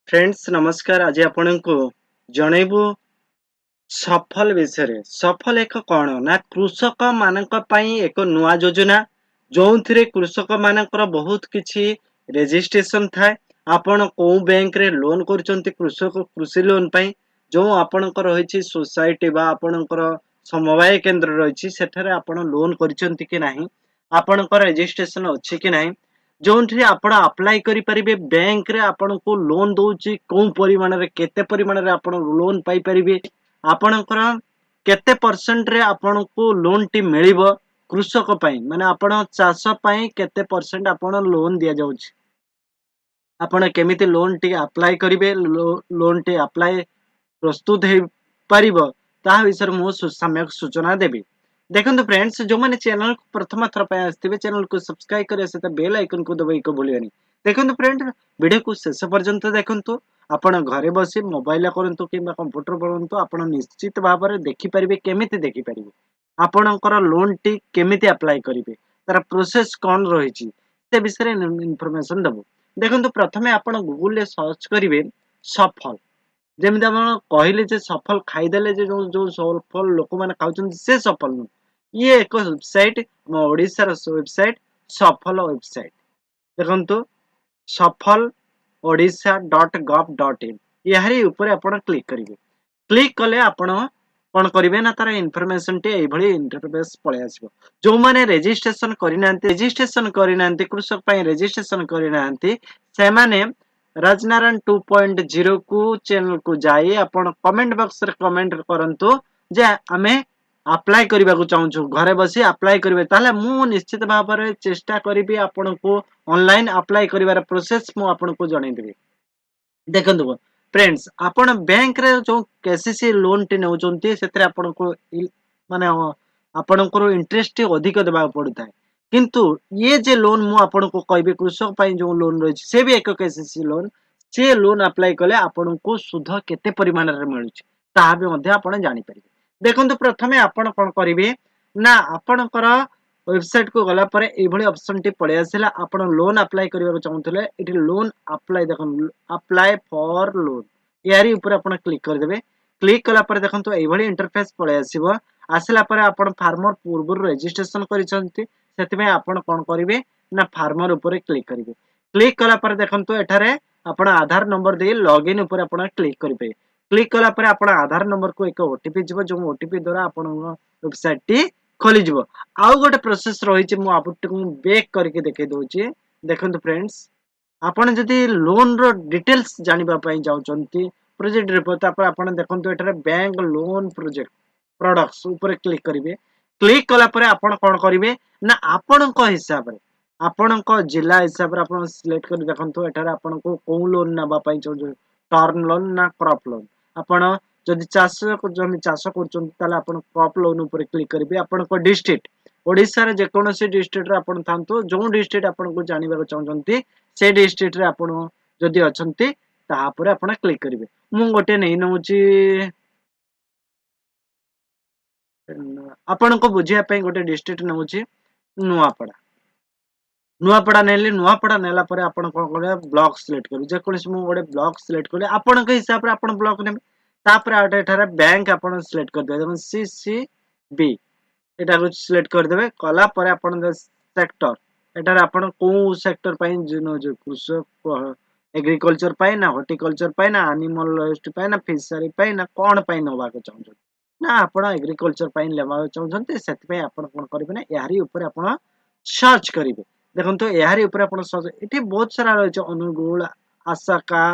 Friends नमस्कार। आज आपण को जनइबू सफल विषय। सफल एक कौन ना कृषक मानक पई एक नुआ योजना जो कृषक मानकर बहुत किछि रेजिस्ट्रेशन थाए। आपण को बैंक रे लोन करचंती कृषक कृषि लोन पई जो आपणकर रही सोसाइटी बा आपणकर समवाय केंद्र रही सेठारे आपण लोन करचंती कि नाही, आपणकर रेजिस्ट्रेशन अछि कि नाही, जोंठी आपण अप्लाई करि परिबे। बैंक रे आपण को लोन दउची कोन परिमाण रे केते परिमाण रे आपण लोन पाई परिबे, आपणकर केते परसेंट रे आपण को लोन टी मिलिबो। कृषक पई माने आपण चाष पई केते परसेंट आपण लोन दिया जाउची, आपण केमिति लोन टी अप्लाई करिवे, लोन टी अप्लाई प्रस्तुत हे परिबो ता विषय मु सम्यक सूचना देबी। देखंतु फ्रेंड्स, जो माने चैनल को प्रथम थर पे आस्थिबे चैनल को सब्सक्राइब करे सहित बेल आइकन को दबाई को भूलियनि। देखंतु फ्रेंड्स, वीडियो को शेष पर्यंत देखंतु। आपण घरे बसी मोबाइल करंतु किबा कंप्यूटर करंतु, आपण निश्चित भाव में देखि परिबे। केमिति देखि परिबे आपणकर लोन टी केमिति अप्लाई करिवे, तार प्रोसेस कोन रहिछि से विषय इन्फॉर्मेशन दबो। देखंतु प्रथमे आपण गूगल रे सर्च करिवे सफल। जेमिति आपण कहिले जे सफल खाइदेले जे जो सफल लोक माने खाउछन से सफल नु। ये एक वेबसाइट ओडिसा रो वेबसाइट सफल वेबसाइट। देखंतु सफल odisha.gov.in यारी ऊपर आपण क्लिक करिवे। क्लिक कले आपण कोन करिवे ना तार इन्फॉर्मेशन टे एई भली इंटरफेस पळे आसीबो। जो माने रजिस्ट्रेशन करिनांती कृषक पई रजिस्ट्रेशन करिनांती से माने राजनारायण 2.0 को चैनल को जाई आपण कमेंट बॉक्स रे कमेंट करंतु जे आमे अप्लाई करबा को चाहूछु, घरे बसी अप्लाई करिवे। ताले मु निश्चित भाव रे चेष्टा करिबी आपण को ऑनलाइन अप्लाई करिवार प्रोसेस मु आपण को जणै देबी। देखंतु फ्रेंड्स, आपण बैंक रे जो केसीसी लोन टे नेउचंती सेतरे आपण को माने आपणकर इंटरेस्ट अधिक देबा पड़ता है। किंतु ये जे लोन मु आपण को कहबे कृषक पई जो लोन रही से भी एक केसीसी लोन। से लोन अप्लाई कले आपण को सुध केते परिमाण रे मिलुची ताहा भी मध्ये आपण जानि परिबे। देखंतु प्रथमे आपण कोन करिवे ना आपणकर वेबसाइट को गला पर ए भली ऑप्शन टी पळे आसिला। आपण लोन अप्लाई करबा को चाहूतले एटी लोन अप्लाई देखन अप्लाई फॉर लोन यारी ऊपर आपण क्लिक कर देबे। क्लिक कला पर देखंतु ए भली इंटरफेस पळे आसीबो। आसिला पर आपण फार्मर पूर्व रजिस्ट्रेशन करिसंती सेतिमे आपण कोन करिवे ना फार्मर ऊपर क्लिक करिवे। क्लिक कला पर देखंतु एठारे आपण आधार नंबर दे लॉगिन ऊपर आपण क्लिक करिवे। क्लिक कला पर आपण आधार नंबर को एक ओटीपी जिवो, जो ओटीपी द्वारा आपण वेबसाइट टी खोली जिवो। आउ गोटे प्रोसेस रही मु आपको बैक करके देखे दूची। देखंतु फ्रेंड्स, आपण जदि लोन रो डिटेल्स जानिबा पई जाउचंती प्रोजेक्ट रिपोर्ट तापर आपण देखंतु एठारे बैंक लोन प्रोजेक्ट प्रोडक्ट्स ऊपर क्लिक करिवे। क्लिक कला पर आपण कोन करिवे ना आपण को हिसाब रे आपण को जिला हिसाब रे आपण सिलेक्ट कर देखंतु एठारे आपण को कोन लोन नबा पई चाहू, टर्म लोन ना क्रॉप लोन। आपण जदि चाष जमी चाष करचंती ताले आपण क्रॉप लोन ऊपर क्लिक करिवे। आपण को डिस्ट्रिक्ट ओडिसा रे जे कोनोसी डिस्ट्रिक्ट रे आपण थांतु, जो डिस्ट्रिक्ट आपण को जानिबा को चाहचंती से डिस्ट्रिक्ट रे आपण जदि अछंती ताहा पर आपण क्लिक करिवे। मु गोटे नै नउची आपण को बुझिया पई गोटे डिस्ट्रिक्ट नउची नुआपड़ा। नुआपड़ा नेली, नुआपड़ा नेला पर आपण कोन करे ब्लॉक सिलेक्ट करू। जे कोनोसी मु गोटे ब्लॉक सिलेक्ट कले आपण के हिसाब रे आपण ब्लॉक नेबे। तापर आटे एठारे बैंक आपण सिलेक्ट कर देबे। सीसीबी एटा को सिलेक्ट कर देबे। कला पर आपण सेक्टर एटारे आपण को सेक्टर पई जो कृषक एग्रीकल्चर पई ना हॉर्टिकल्चर पई ना एनिमल वेस्ट पई ना फिशरी पई ना कोन पई नवा को चाहू ना आपण एग्रीकल्चर पई लेवा चाहू सेति पई आपण कोन करिवे ना यारी ऊपर आपण सर्च करिवे। देखंतु यारी ऊपर आपण सर्च एठी बहुत सारा रही अनुगुल, आशाका,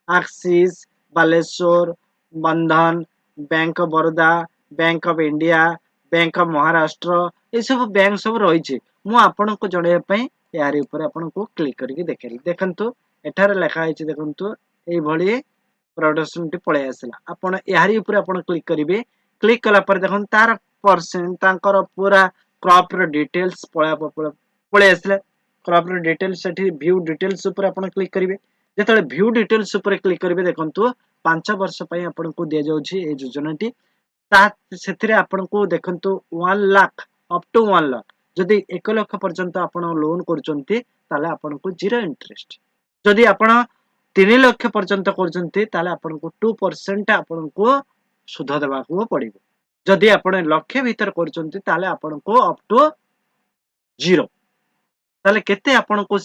एक्सिस, बालेश्वर, बंधन, bank of Baroda, bank of India, bank of Maharashtra, ये सब बैंक सब रही। मु आपन को जणैया पई यारी ऊपर आपन को क्लिक करके देखेली। देखंतु एठारे लिखा है देखंतु ए भली प्रोडक्शन टी पळे आसिला। आपन यारी ऊपर आपन क्लिक करिवे। क्लिक कला पर देखन तार परसेंट तांकर पूरा क्रॉप रो डिटेल्स पळे आसिला। क्रॉप रो डिटेल्स सेठी व्यू डिटेल्स ऊपर आपन क्लिक करिवे। जेतले व्यू डिटेल्स ऊपर क्लिक करिवे देखंतु 5 वर्ष पई आपन को दिया जाउछि ए योजना टी। ता सेथिरे आपन को देखंतु 1 लाख अप टू 1 लाख जदि 1 लाख पर्यंत आपन लोन करचंती ताले आपन को जीरो इंटरेस्ट। जदि आपन 3 ଲକ୍ଷ ପର୍ଯ୍ୟନ୍ତ କରୁଛନ୍ତି ତାହେଲେ ଆପଣଙ୍କୁ 2% ଆପଣଙ୍କୁ ସୁଧ ଦେବାକୁ ପଡିବ। ଯଦି ଆପଣ ଲକ୍ଷେ ଭିତରେ କରୁଛନ୍ତି ତାହେଲେ ଆପଣଙ୍କୁ ଅପ୍ ଟୁ 0। ତାହେଲେ କେତେ ଆପଣଙ୍କୁ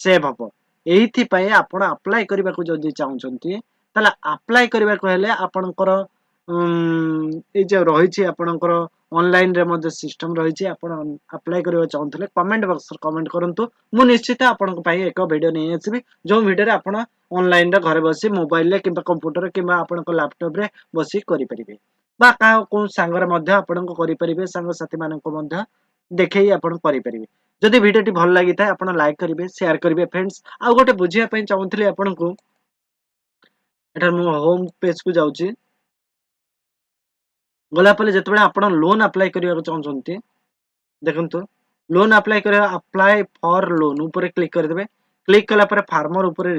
ସେଭ୍ ହବ? ଏଇଥିପାଇଁ ଆପଣ ଆପ୍ଲାଏ କରିବାକୁ ଯଦି ଚାହୁଁଛନ୍ତି ତାହେଲେ ଆପ୍ଲାଏ କରିବାକୁ ହେଲେ ଆପଣଙ୍କର ଏଇ ଯୋଉ ରହିଛି ଆପଣଙ୍କର ଅନଲାଇନ ରେ ମଧ୍ୟ ସିଷ୍ଟମ ରହିଛି। ଆପଣ ଆପ୍ଲାଏ କରିବାକୁ ଚାହୁଁଥିଲେ କମେଣ୍ଟ ବକ୍ସରେ କମେଣ୍ଟ କରନ୍ତୁ। ମୁଁ ନିଶ୍ଚିତ ଆପଣଙ୍କ ପାଇଁ ଏକ ଭିଡିଓ ନେଇ ଆସିବି ଯୋଉ ଭିଡିଓରେ ଆପଣ ଅନଲାଇନ ରେ ଘରେ ବସି ମୋବାଇଲରେ କିମ୍ବା କମ୍ପ୍ୟୁଟର କିମ୍ବା ଆପଣଙ୍କ ଲାପଟପ ରେ ବସି କରିପାରିବେ ବା କାହା କୋଉ ସାଙ୍ଗରେ ମଧ୍ୟ ଆପଣଙ୍କୁ କରିପାରିବେ, ସାଙ୍ଗସାଥି ମାନଙ୍କୁ ମଧ୍ୟ ଦେଖେଇ ଆପଣ କରିପାରିବେ। ଯଦି ଭିଡିଓଟି ଭଲ ଲାଗିଥାଏ ଆପଣ ଲାଇକ୍ କରିବେ, ସେୟାର କରିବେ ଫ୍ରେଣ୍ଡସ୍। ଆଉ ଗୋଟେ ବୁଝିବା ପାଇଁ ଚାହୁଁଥିଲି ଆପଣଙ୍କୁ, ଏଠାରେ ମୁଁ ହୋମ ପେଜ କୁ ଯାଉଛି। ଗଲା ପରେ ଯେତେବେଳେ ଆପଣ ଲୋନ୍ ଆପ୍ଲାଏ କରିବାକୁ ଚାହୁଁଛନ୍ତି, ଦେଖନ୍ତୁ ଲୋନ୍ ଆପ୍ଲାଏ କରିବା ଆପ୍ଲାଏ ଫର ଲୋନ୍ ଉପରେ କ୍ଲିକ୍ କରିଦେବେ। କ୍ଲିକ୍ କଲା ପରେ ଫାର୍ମର ଉପରେ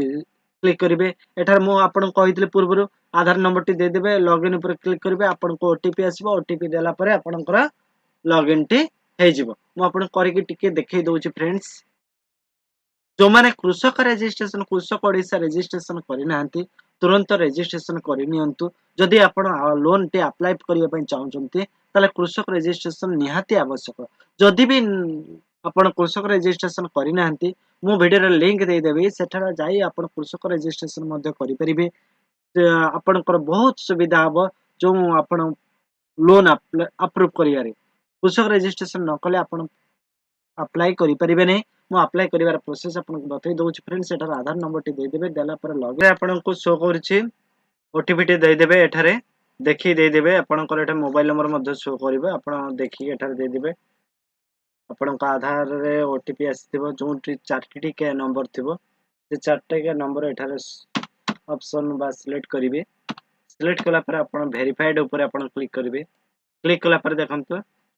କ୍ଲିକ୍ କରିବେ। ଏଠାରେ ମୁଁ ଆପଣଙ୍କୁ କହିଥିଲି ପୂର୍ବରୁ ଆଧାର ନମ୍ବରଟି ଦେଇଦେବେ, ଲଗ୍ଇନ୍ ଉପରେ କ୍ଲିକ୍ କରିବେ, ଆପଣଙ୍କୁ ଓଟିପି ଆସିବ। ଓଟିପି ଦେଲା ପରେ ଆପଣଙ୍କର ଲଗ୍ଇନ୍ ଟି ହେଇଯିବ। ମୁଁ ଆପଣଙ୍କୁ କରିକି ଟିକେ ଦେଖେଇ ଦଉଛି ଫ୍ରେଣ୍ଡସ୍। ଯୋଉମାନେ କୃଷକ ରେଜିଷ୍ଟ୍ରେସନ କୃଷକ ଓଡିଶା ରେଜିଷ୍ଟ୍ରେସନ କରିନାହାନ୍ତି ତୁରନ୍ତ ରେଜିଷ୍ଟ୍ରେସନ କରିନିଅନ୍ତୁ। ଯଦି ଆପଣ ଲୋନ୍ ଟି ଆପ୍ଲାଏ କରିବା ପାଇଁ ଚାହୁଁଛନ୍ତି ତାହେଲେ କୃଷକ ରେଜିଷ୍ଟ୍ରେସନ ନିହାତି ଆବଶ୍ୟକ। ଯଦି ବି ଆପଣ କୃଷକ ରେଜିଷ୍ଟ୍ରେସନ କରିନାହାନ୍ତି ମୁଁ ଭିଡିଓରେ ଲିଙ୍କ ଦେଇଦେବି, ସେଠାରେ ଯାଇ ଆପଣ କୃଷକ ରେଜିଷ୍ଟ୍ରେସନ ମଧ୍ୟ କରିପାରିବେ। ଆପଣଙ୍କର ବହୁତ ସୁବିଧା ହବ ଯୋଉ ଆପଣ ଲୋନ୍ ଆପ୍ରୁଭ କରିବାରେ। କୃଷକ ରେଜିଷ୍ଟ୍ରେସନ ନ କଲେ ଆପଣ ଆପ୍ଲାଏ କରିପାରିବେ ନାହିଁ। ମୁଁ ଆପ୍ଲାଏ କରିବାର ପ୍ରୋସେସ ଆପଣଙ୍କୁ ବତେଇ ଦଉଛି ଫ୍ରେଣ୍ଡ। ସେଠାରେ ଆଧାର ନମ୍ବରଟି ଦେଇଦେବେ, ଦେଲା ପରେ ଲଗ୍ଇନ୍ ଆପଣଙ୍କୁ ଶୋ କରୁଛି। ଓଟିପି ଟି ଦେଇଦେବେ, ଏଠାରେ ଦେଖିକି ଦେଇଦେବେ। ଆପଣଙ୍କର ଏଠାରେ ମୋବାଇଲ ନମ୍ବର ମଧ୍ୟ ଶୋ କରିବେ, ଆପଣ ଦେଖିକି ଏଠାରେ ଦେଇଦେବେ। ଆପଣଙ୍କ ଆଧାରରେ ଓଟିପି ଆସିଥିବ, ଯୋଉଠି 4ଟି ନମ୍ବର ଥିବ ସେ 4ଟି ନମ୍ବର ଏଠାରେ ଅପସନ ବା ସିଲେକ୍ଟ କରିବେ। ସିଲେକ୍ଟ କଲା ପରେ ଆପଣ ଭେରିଫାଏଡ ଉପରେ ଆପଣ କ୍ଲିକ୍ କରିବେ। କ୍ଲିକ୍ କଲା ପରେ ଦେଖନ୍ତୁ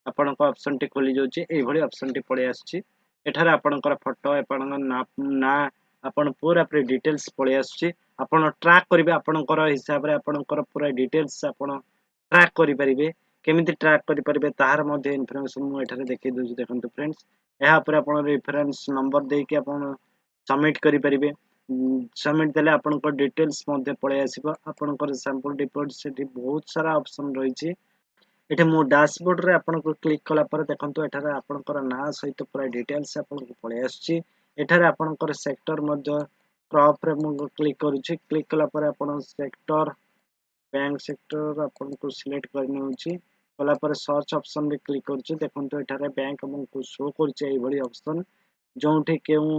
ଆପଣଙ୍କ ଅପସନ ଟି ଖୋଲି ଯାଉଛି। ଏଇଭଳି ଅପସନ ଟି ପଳେଇ ଆସୁଛି। ଏଠାରେ ଆପଣଙ୍କର ଫଟୋ, ଆପଣଙ୍କ ନାଁ, ଆପଣ ପୁରା ଡିଟେଲ୍ସ ପଳେଇ ଆସୁଛି। ଆପଣ ଟ୍ରାକ୍ କରିବେ ଆପଣଙ୍କର ହିସାବରେ, ଆପଣଙ୍କର ପୁରା ଡିଟେଲ୍ସ ଆପଣ ଟ୍ରାକ୍ କରିପାରିବେ। କେମିତି ଟ୍ରାକ୍ କରିପାରିବେ ତାହାର ମଧ୍ୟ ଇନଫର୍ମେସନ ମୁଁ ଏଠାରେ ଦେଖେଇ ଦଉଛି। ଦେଖନ୍ତୁ ଫ୍ରେଣ୍ଡସ୍, ଏହା ଉପରେ ଆପଣ ରେଫରେନ୍ସ ନମ୍ବର ଦେଇକି ଆପଣ ସବମିଟ୍ କରିପାରିବେ। ସବମିଟ୍ ଦେଲେ ଆପଣଙ୍କ ଡିଟେଲ୍ସ ମଧ୍ୟ ପଳେଇ ଆସିବ। ଆପଣଙ୍କର ସାମ୍ପଲ ରିପୋର୍ଟ, ସେଠି ବହୁତ ସାରା ଅପସନ ରହିଛି। ଏଠି ମୁଁ ଡ୍ୟାସବୋର୍ଡ ରେ ଆପଣଙ୍କୁ କ୍ଲିକ୍ କଲା ପରେ ଦେଖନ୍ତୁ ଏଠାରେ ଆପଣଙ୍କର ନାଁ ସହିତ ପୁରା ଡିଟେଲ୍ସ ଆପଣଙ୍କୁ ପଳେଇ ଆସୁଛି। ଏଠାରେ ଆପଣଙ୍କର ସେକ୍ଟର ମଧ୍ୟ କ୍ରପ ରେ ମୁଁ କ୍ଲିକ୍ କରୁଛି। କ୍ଲିକ୍ କଲା ପରେ ଆପଣ ସେକ୍ଟର ବ୍ୟାଙ୍କ ସେକ୍ଟର ଆପଣଙ୍କୁ ସିଲେକ୍ଟ କରିନେଉଛି। କଲା ପରେ ସର୍ଚ୍ଚ ଅପସନ ରେ କ୍ଲିକ୍ କରୁଛି। ଦେଖନ୍ତୁ ଏଠାରେ ବ୍ୟାଙ୍କ ଆମକୁ ଶୋ କରୁଛି ଏଇଭଳି ଅପସନ, ଯୋଉଠି କେଉଁ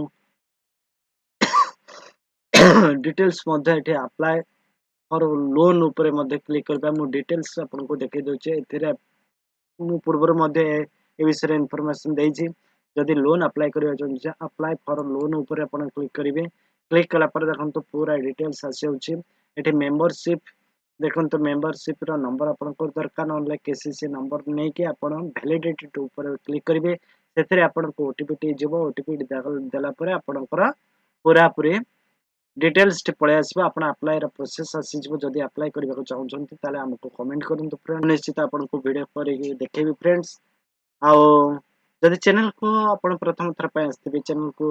डिटेल्स ମଧ୍ୟ ଏଠି ଆପ୍ଲାଏ ଫର ଲୋନ୍ ଉପରେ ମଧ୍ୟ କ୍ଲିକ୍ କରିବା। ମୁଁ ଡିଟେଲ୍ସ ଆପଣଙ୍କୁ ଦେଖେଇ ଦଉଛି। ଏଥିରେ ମୁଁ ପୂର୍ବରୁ ମଧ୍ୟ ଏ ବିଷୟରେ ଇନଫର୍ମେସନ ଦେଇଛି। ଯଦି ଲୋନ୍ ଆପ୍ଲାଏ କରିବା ଚାହୁଁଛନ୍ତି ଆପ୍ଲାଏ ଫର ଲୋନ୍ ଉପରେ ଆପଣ କ୍ଲିକ୍ କରିବେ। କ୍ଲିକ୍ କଲା ପରେ ଦେଖନ୍ତୁ ପୁରା ଡିଟେଲ୍ସ ଆସିଯାଉଛି। ଏଠି ମେମ୍ବରସିପ ଦେଖନ୍ତୁ, ମେମ୍ବରସିପ ର ନମ୍ବର ଆପଣଙ୍କର ଦରକାର, ନହେଲେ କେସିସି ନମ୍ବର ନେଇକି ଆପଣ ଭ୍ୟାଲିଡିଟି ଉପରେ କ୍ଲିକ୍ କରିବେ। ସେଥିରେ ଆପଣଙ୍କୁ ଓଟିପି ଟି ଯିବ। ଓଟିପି ଦେଲା ପରେ ଆପଣଙ୍କର ପୁରାପୁରି डिटेल्स टी पळै आसीबो। आपण अप्लाई रा प्रोसेस आसीजिवो। जदि अप्लाई करबाको चाहउछन्ती ताले हमकु कमेंट करंतु फ्रेंड, निश्चित आपनको वीडियो करिकि देखेबी फ्रेंड्स। आउ जदि चैनल को आपण प्रथम थर पय आस्थिबे, चैनल को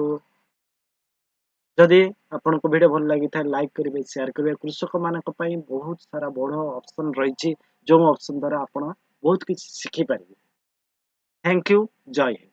जदि आपनको वीडियो भल लागि था लाइक करिवे, शेयर करिवे। कृषक मानक पय बहुत सारा बडो ऑप्शन रहिछि, जो ऑप्शन द्वारा आपण बहुत किछि सिखि पारिबे। थैंक यू, जय हिंद।